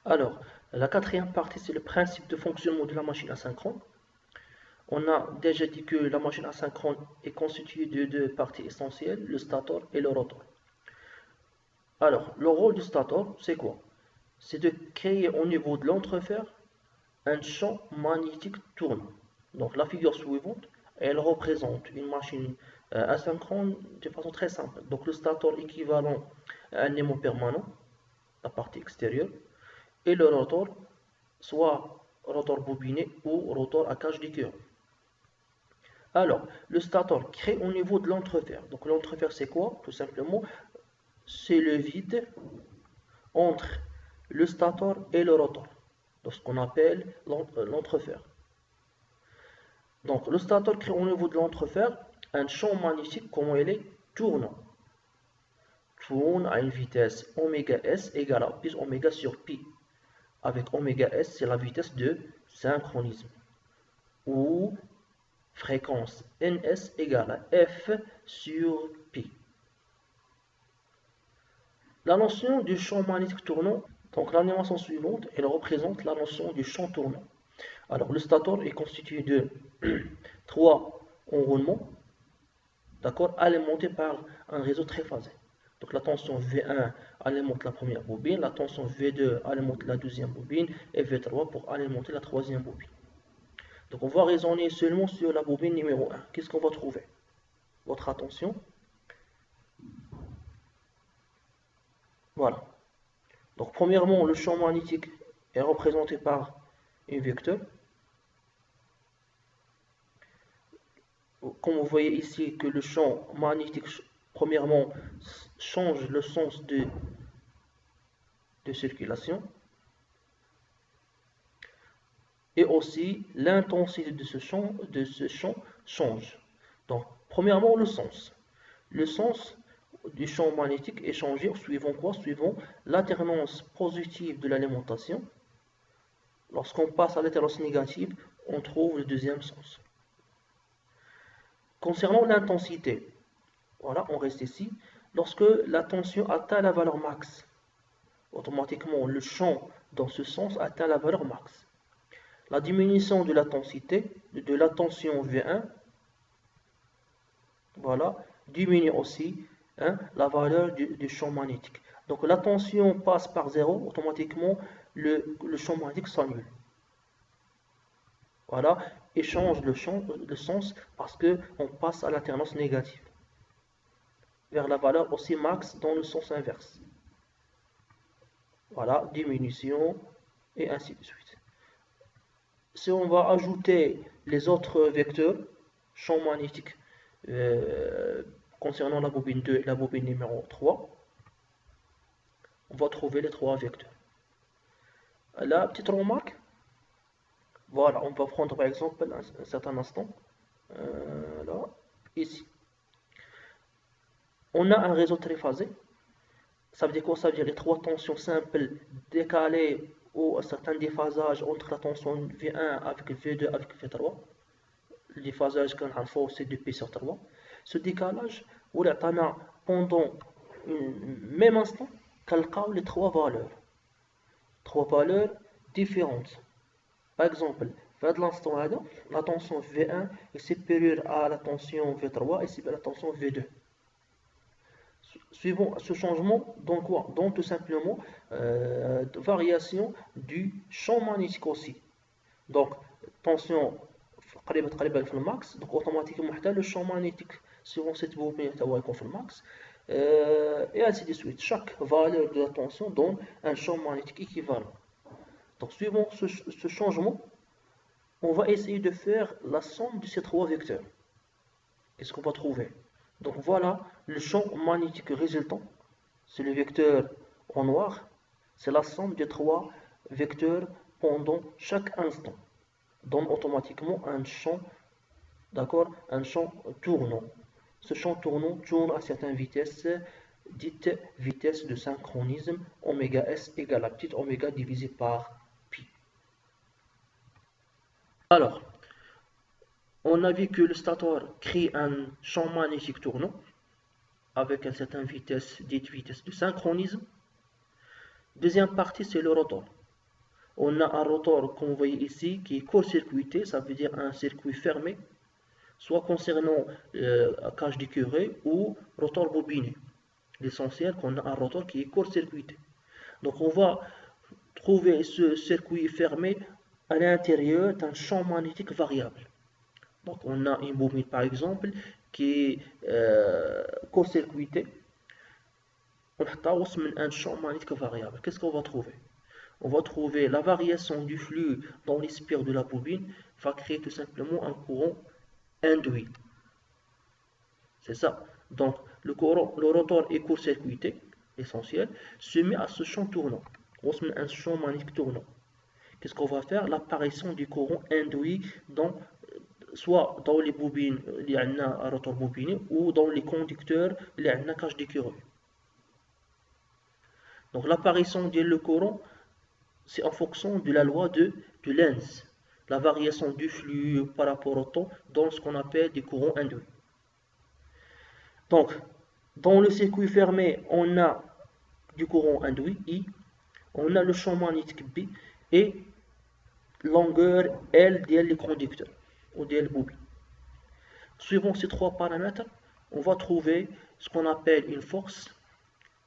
Alors, la quatrième partie, c'est le principe de fonctionnement de la machine asynchrone. On a déjà dit que la machine asynchrone est constituée de deux parties essentielles, le stator et le rotor. Alors, le rôle du stator, c'est quoi? C'est de créer au niveau de l'entrefer un champ magnétique tournant. Donc, la figure suivante, elle représente une machine asynchrone de façon très simple. Donc, le stator équivalent à un aimant permanent, la partie extérieure, et le rotor, soit rotor bobiné ou rotor à cage d'écœurant. Alors, le stator crée au niveau de l'entrefer. Donc, l'entrefer, c'est quoi? Tout simplement, c'est le vide entre le stator et le rotor, donc ce qu'on appelle l'entrefer. Donc, le stator crée au niveau de l'entrefer un champ magnétique, comment il est? Tournant. Tourne à une vitesse oméga s égale à plus oméga sur pi. Avec oméga s, c'est la vitesse de synchronisme. Ou fréquence ns égale à f sur pi. La notion du champ magnétique tournant, donc l'animation suivante, elle représente la notion du champ tournant. Alors le stator est constitué de 3 enroulements, d'accord, alimentés par un réseau triphasé. Donc la tension V1 alimente la première bobine, la tension V2 alimente la deuxième bobine et V3 pour alimenter la troisième bobine. Donc on va raisonner seulement sur la bobine numéro 1. Qu'est-ce qu'on va trouver? Votre attention. Voilà. Donc premièrement, le champ magnétique est représenté par un vecteur. Comme vous voyez ici que le champ magnétique, premièrement, change le sens de circulation. Et aussi, l'intensité de ce champ change. Donc, premièrement, le sens. Le sens du champ magnétique est changé suivant quoi? Suivant l'alternance positive de l'alimentation. Lorsqu'on passe à l'alternance négative, on trouve le deuxième sens. Concernant l'intensité, voilà, on reste ici. Lorsque la tension atteint la valeur max, automatiquement le champ dans ce sens atteint la valeur max. La diminution de l'intensité, de la tension V1, voilà, diminue aussi la valeur du champ magnétique. Donc la tension passe par 0, automatiquement le champ magnétique s'annule. Voilà, et change le sens parce qu'on passe à l'alternance négative vers la valeur aussi max dans le sens inverse. Voilà, diminution et ainsi de suite. Si on va ajouter les autres vecteurs, champ magnétique concernant la bobine 2 et la bobine numéro 3, on va trouver les trois vecteurs. La petite remarque, voilà, on va prendre par exemple un certain instant, là, ici. On a un réseau triphasé. Ça veut dire quoi? Ça veut dire les trois tensions simples décalées ou un certain déphasage entre la tension V1 avec V2 avec V3. Le déphasage qu'on a c'est 2P sur 3. Ce décalage, on a pendant un même instant, calcule les trois valeurs différentes. Par exemple, vers l'instant la tension V1 est supérieure à la tension V3 et supérieure à la tension V2. Suivant ce changement, donc quoi? Donc tout simplement variation du champ magnétique aussi. Donc tension قريبة في max, donc automatiquement le champ magnétique suivant cette bobine يكون في max, et ainsi de suite. Chaque valeur de la tension donne un champ magnétique équivalent. Donc suivant ce changement, on va essayer de faire la somme de ces trois vecteurs. Qu'est-ce qu'on va trouver? Donc voilà le champ magnétique résultant, c'est le vecteur en noir, c'est la somme des trois vecteurs pendant chaque instant, donne automatiquement un champ, d'accord, un champ tournant. Ce champ tournant tourne à certaines vitesses, dites vitesse de synchronisme, oméga s égale à petite oméga divisé par pi. Alors, on a vu que le stator crée un champ magnétique tournant avec une certaine vitesse, dite vitesse de synchronisme. Deuxième partie, c'est le rotor. On a un rotor, comme vous voyez ici, qui est court-circuité, ça veut dire un circuit fermé, soit concernant cage d'écureuil ou rotor bobiné. L'essentiel qu'on a un rotor qui est court-circuité. Donc on va trouver ce circuit fermé à l'intérieur d'un champ magnétique variable. Donc on a une bobine par exemple qui est court-circuitée. On a un champ magnétique variable. Qu'est-ce qu'on va trouver? On va trouver la variation du flux dans les spires de la bobine va créer tout simplement un courant induit. C'est ça. Donc le rotor est court-circuité, essentiel, se met à ce champ tournant. On se met un champ magnétique tournant. Qu'est-ce qu'on va faire? L'apparition du courant induit soit dans les bobines, il y a un rotor bobiné, ou dans les conducteurs, il y a une cage d'écureuil. Donc l'apparition du courant, c'est en fonction de la loi de Lenz, la variation du flux par rapport au temps dans ce qu'on appelle des courants induits. Donc, dans le circuit fermé, on a du courant induit I, on a le champ magnétique B et longueur L des conducteurs ou des bobines. Suivant ces trois paramètres, on va trouver ce qu'on appelle une force,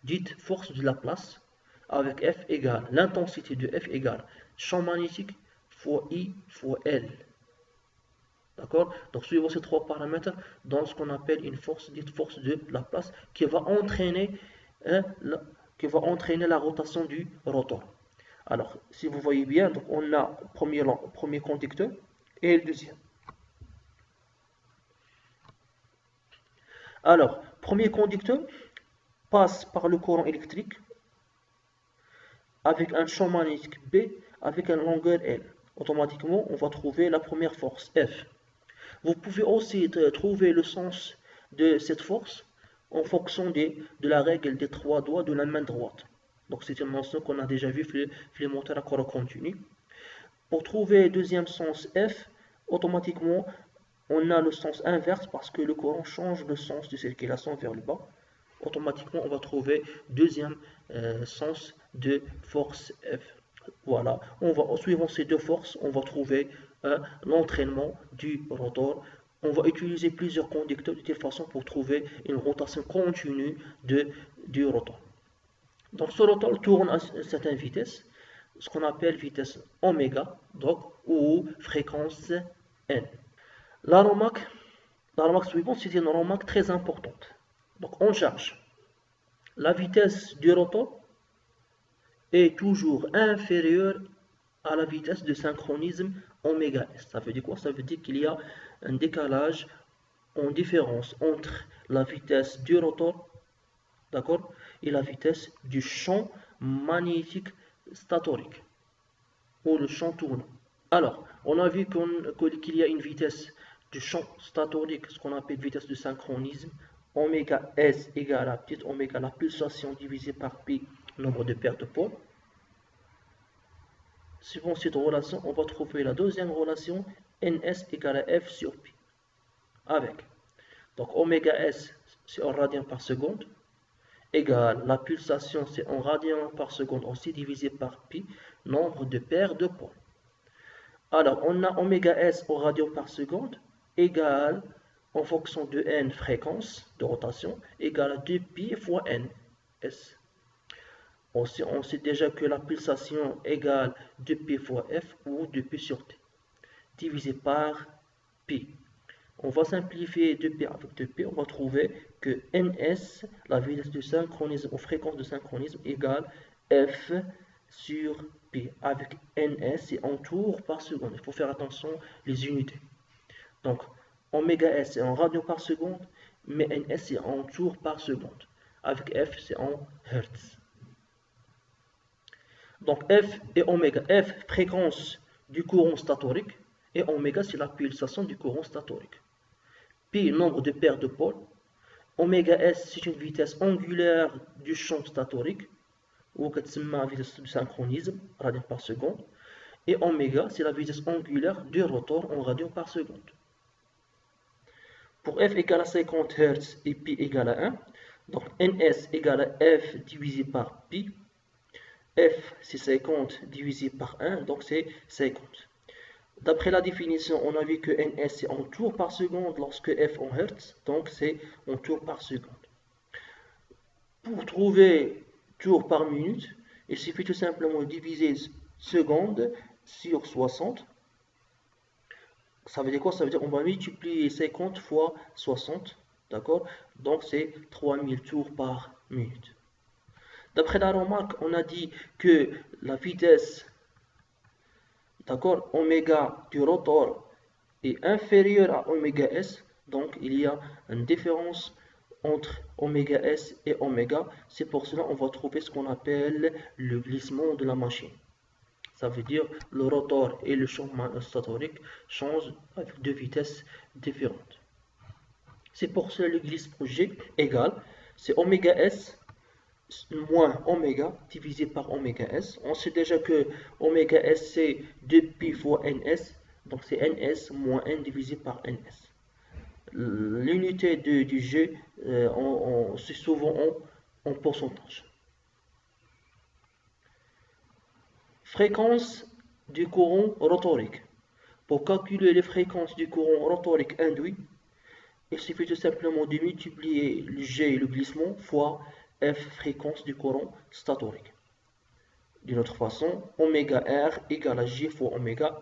dite force de Laplace, avec F égale l'intensité de F égale champ magnétique fois I fois L. D'accord? Donc suivant ces trois paramètres, dans ce qu'on appelle une force, dite force de Laplace, qui va entraîner la rotation du rotor. Alors, si vous voyez bien, donc on a premier conducteur et le deuxième. Alors, premier conducteur passe par le courant électrique avec un champ magnétique B avec une longueur L. Automatiquement, on va trouver la première force, F. Vous pouvez aussi trouver le sens de cette force en fonction de la règle des trois doigts de la main droite. Donc c'est une mention qu'on a déjà vue sur les moteurs à courant continu. Pour trouver le deuxième sens F, automatiquement, on a le sens inverse parce que le courant change le sens de circulation vers le bas. Automatiquement, on va trouver deuxième sens de force F. Voilà, suivant ces deux forces, on va trouver l'entraînement du rotor. On va utiliser plusieurs conducteurs de telle façon pour trouver une rotation continue du rotor. Donc ce rotor tourne à une certaine vitesse, ce qu'on appelle vitesse oméga, donc, ou fréquence n. La remarque suivante, c'est une remarque très importante. Donc on cherche la vitesse du rotor est toujours inférieure à la vitesse de synchronisme oméga s. Ça veut dire quoi? Ça veut dire qu'il y a un décalage en différence entre la vitesse du rotor, d'accord, et la vitesse du champ magnétique statorique ou le champ tournant. Alors, on a vu qu'il y a une vitesse du champ statorique, ce qu'on appelle vitesse de synchronisme, oméga s égale à petite oméga la pulsation divisée par pi, nombre de paires de pôles. Suivant cette relation, on va trouver la deuxième relation, ns égale à f sur pi. Avec, donc oméga s, c'est en radian par seconde, égale la pulsation, c'est en radian par seconde aussi divisé par pi, nombre de paires de pôles. Alors, on a oméga s au radian par seconde égale, en fonction de n fréquence de rotation, égale à 2pi fois n, s. On sait déjà que la pulsation égale 2pi fois f ou 2pi sur t, divisé par pi. On va simplifier 2pi avec 2pi, on va trouver que ns, la vitesse de synchronisme ou fréquence de synchronisme, égale f sur pi. Avec ns, c'est en tours par seconde. Il faut faire attention les unités. Donc, oméga s, c'est en radian par seconde, mais ns, c'est en tours par seconde. Avec f, c'est en hertz. Donc F et oméga. F, fréquence du courant statorique, et oméga, c'est la pulsation du courant statorique. Pi, nombre de paires de pôles. Oméga S, c'est une vitesse angulaire du champ statorique, ou la vitesse de synchronisme, radian par seconde. Et oméga, c'est la vitesse angulaire du rotor en radian par seconde. Pour F égale à 50 Hz et pi égale à 1, donc ns égale à F divisé par pi. F c'est 50 divisé par 1, donc c'est 50. D'après la définition, on a vu que ns c'est en tours par seconde lorsque f en hertz, donc c'est en tours par seconde. Pour trouver tours par minute, il suffit tout simplement de diviser seconde sur 60. Ça veut dire quoi? Ça veut dire qu'on va multiplier 50 fois 60, d'accord? Donc c'est 3000 tours par minute. D'après la remarque, on a dit que la vitesse, d'accord, oméga du rotor est inférieure à oméga s, donc il y a une différence entre oméga s et oméga. C'est pour cela qu'on va trouver ce qu'on appelle le glissement de la machine. Ça veut dire le rotor et le champ statorique changent avec deux vitesses différentes. C'est pour cela le glissement G égale, c'est oméga s moins oméga divisé par oméga s. On sait déjà que oméga s c'est 2pi fois ns, donc c'est ns moins n divisé par ns. L'unité du G, c'est souvent en pourcentage. Fréquence du courant rotorique. Pour calculer les fréquences du courant rotorique induit, il suffit tout simplement de multiplier le G, le glissement, fois F, fréquence du courant statorique. D'une autre façon, oméga R égale à G fois oméga A.